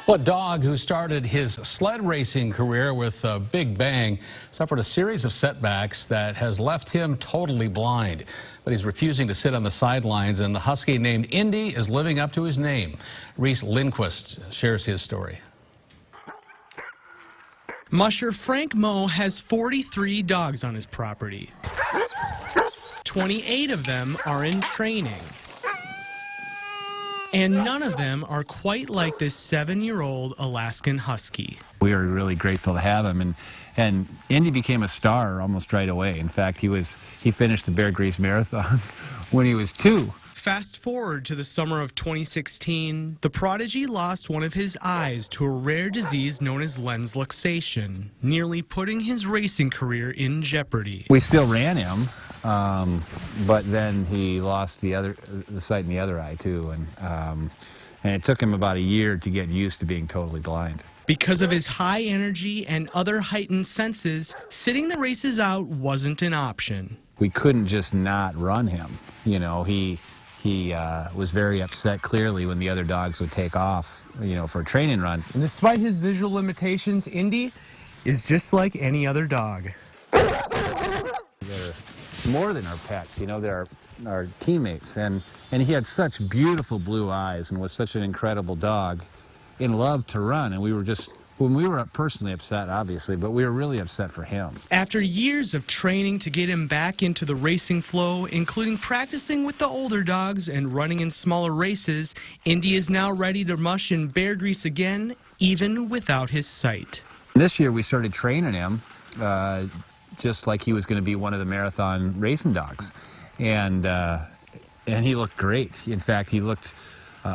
Well, a dog who started his sled racing career with a big bang suffered a series of setbacks that has left him totally blind. But he's refusing to sit on the sidelines, and the husky named Indy is living up to his name. Reese Lindquist shares his story. Musher Frank Moe has 43 dogs on his property. 28 of them are in training. And none of them are quite like this 7-year-old Alaskan husky. We were really grateful to have him, and Indy became a star almost right away. In fact, he finished the Bear Grease Marathon when he was 2. Fast forward to the summer of 2016, the prodigy lost one of his eyes to a rare disease known as lens luxation, nearly putting his racing career in jeopardy. We still ran him, but then he lost the sight in the other eye too, and it took him about a year to get used to being totally blind. Because of his high energy and other heightened senses, sitting the races out wasn't an option. We couldn't just not run him. You know, he was very upset clearly when the other dogs would take off, you know, for a training run. And despite his visual limitations, Indy is just like any other dog. They're more than our pets, you know, they're our teammates. And he had such beautiful blue eyes and was such an incredible dog and loved to run. And we were just, when we were personally upset, obviously, but we were really upset for him. After years of training to get him back into the racing flow, including practicing with the older dogs and running in smaller races, Indy is now ready to mush in bear grease again, even without his sight. This year we started training him just like he was going to be one of the marathon racing dogs. And he looked great. In fact, he looked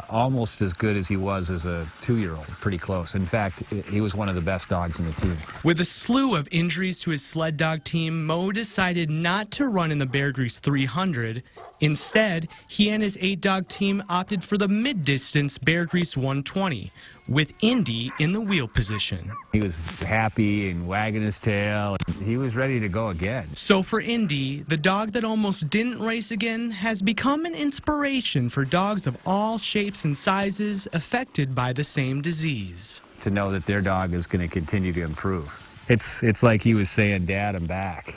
almost as good as he was as a 2-year-old, pretty close. In fact, he was one of the best dogs in the team. With a slew of injuries to his sled dog team, Moe decided not to run in the Bear Grease 300. Instead, he and his 8-dog team opted for the mid-distance Bear Grease 120, with Indy in the wheel position. He was happy and wagging his tail. He was ready to go again. So for Indy, the dog that almost didn't race again has become an inspiration for dogs of all shapes and sizes affected by the same disease. To know that their dog is going to continue to improve. It's like he was saying, "Dad, I'm back."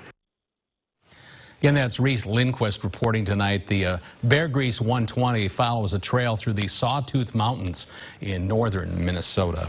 Again, that's Reese Lindquist reporting tonight. The Bear Grease 120 follows a trail through the Sawtooth Mountains in northern Minnesota.